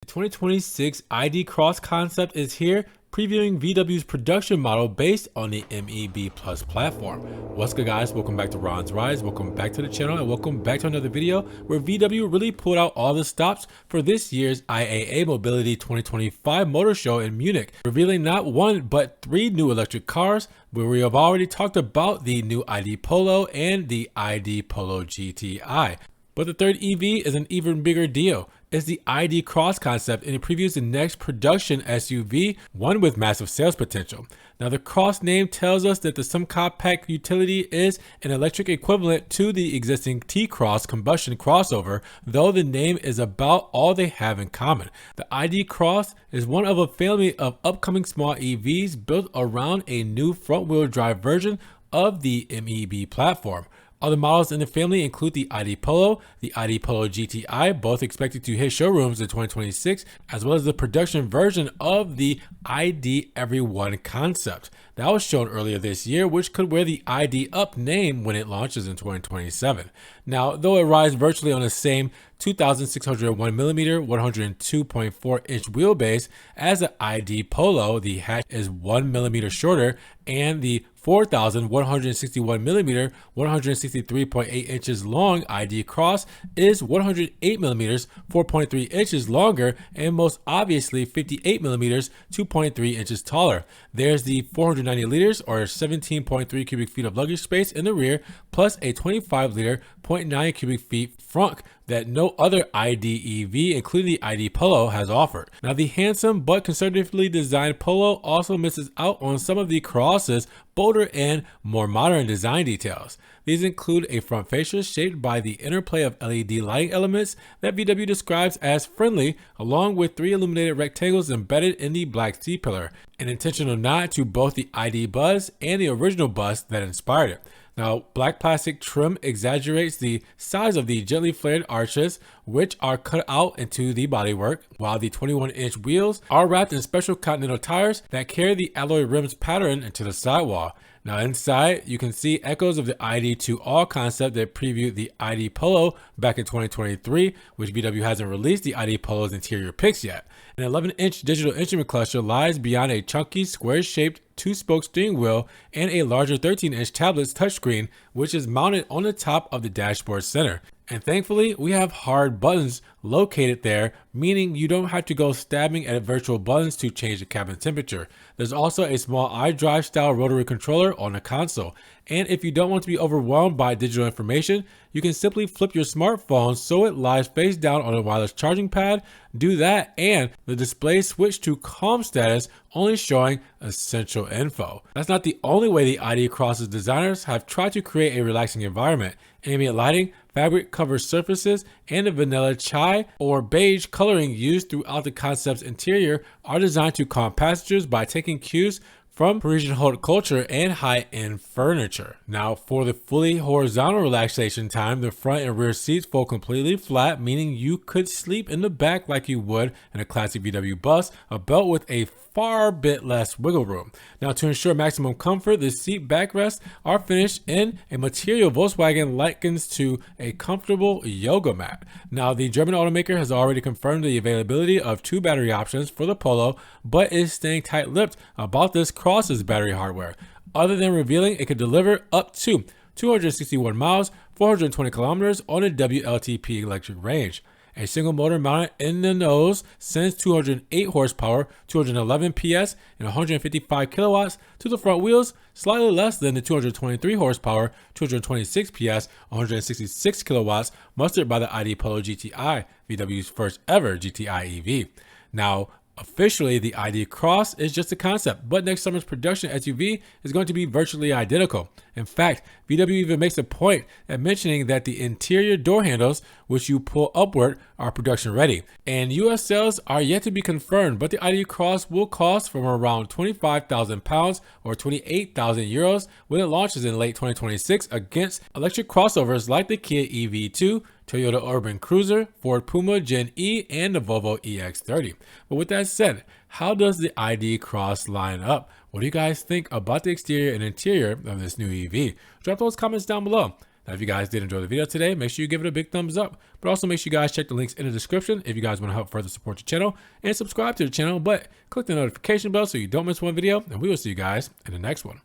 The 2026 ID.Cross concept is here, previewing VW's production model based on the MEB Plus platform. What's good, guys? Welcome back to Ron's Rise. Welcome back to the channel, and welcome back to another video where VW really pulled out all the stops for this year's IAA Mobility 2025 Motor Show in Munich, revealing not one but three new electric cars, where we have already talked about the new ID Polo and the ID Polo GTI. But the third EV is an even bigger deal. It's the ID.Cross concept, and it previews the next production SUV, one with massive sales potential. Now, the Cross name tells us that the subcompact utility is an electric equivalent to the existing T-Cross combustion crossover, though the name is about all they have in common. The ID.Cross is one of a family of upcoming small EVs built around a new front-wheel drive version of the MEB platform. Other models in the family include the ID Polo, the ID Polo GTI, both expected to hit showrooms in 2026, as well as the production version of the ID Everyone concept. That was shown earlier this year, which could wear the ID Up name when it launches in 2027. Now, though it rides virtually on the same 2,601mm, 102.4-inch wheelbase as the ID Polo, the hatch is 1mm shorter, and the 4,161mm, 163.8 inches long ID.Cross is 108mm, 4.3 inches longer, and most obviously 58mm, 2.3 inches taller. There's the 490 liters or 17.3 cubic feet of luggage space in the rear, plus a 25 liter, 0.9 cubic feet frunk that no other ID EV, including the ID Polo, has offered. Now, the handsome but conservatively designed Polo also misses out on some of the Cross's bolder and more modern design details. These include a front fascia shaped by the interplay of LED lighting elements that VW describes as friendly, along with three illuminated rectangles embedded in the black C-pillar, an intentional nod to both the ID Buzz and the original bus that inspired it. Now, black plastic trim exaggerates the size of the gently flared arches, which are cut out into the bodywork, while the 21-inch wheels are wrapped in special Continental tires that carry the alloy rims pattern into the sidewall. Now, inside, you can see echoes of the ID2 All concept that previewed the ID Polo back in 2023, which VW hasn't released the ID Polo's interior pics yet. An 11-inch digital instrument cluster lies beyond a chunky, square-shaped two-spoke steering wheel and a larger 13-inch tablet's touchscreen, which is mounted on the top of the dashboard center. And thankfully, we have hard buttons located there, meaning you don't have to go stabbing at virtual buttons to change the cabin temperature. There's also a small iDrive style rotary controller on the console. And if you don't want to be overwhelmed by digital information, you can simply flip your smartphone so it lies face down on a wireless charging pad. Do that, and the display switch to calm status, only showing essential info. That's not the only way the ID.Cross's designers have tried to create a relaxing environment. Ambient lighting, fabric covered surfaces, and the vanilla chai or beige coloring used throughout the concept's interior are designed to calm passengers by taking cues from Parisian haute culture and high-end furniture. Now, for the fully horizontal relaxation time, the front and rear seats fold completely flat, meaning you could sleep in the back like you would in a classic VW bus, a belt with a far bit less wiggle room. Now, to ensure maximum comfort, the seat backrests are finished in a material Volkswagen likens to a comfortable yoga mat. Now, the German automaker has already confirmed the availability of two battery options for the Polo, but is staying tight-lipped about this Cross's battery hardware, other than revealing it could deliver up to 261 miles, 420 kilometers on a WLTP electric range. A single motor mounted in the nose sends 208 horsepower, 211 PS, and 155 kilowatts to the front wheels, slightly less than the 223 horsepower, 226 PS, 166 kilowatts mustered by the ID Polo GTI, VW's first ever GTI EV. Now, officially, the ID.Cross is just a concept, but next summer's production SUV is going to be virtually identical. In fact, VW even makes a point at mentioning that the interior door handles, which you pull upward, are production ready. And US sales are yet to be confirmed, but the ID.Cross will cost from around £25,000 or 28,000 euros when it launches in late 2026 against electric crossovers like the Kia EV2, Toyota Urban Cruiser, Ford Puma Gen E, and the Volvo EX30. But with that said, how does the ID.Cross line up? What do you guys think about the exterior and interior of this new EV? Drop those comments down below. Now, if you guys did enjoy the video today, make sure you give it a big thumbs up. But also make sure you guys check the links in the description if you guys want to help further support the channel, and subscribe to the channel. But click the notification bell so you don't miss one video, and we will see you guys in the next one.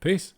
Peace.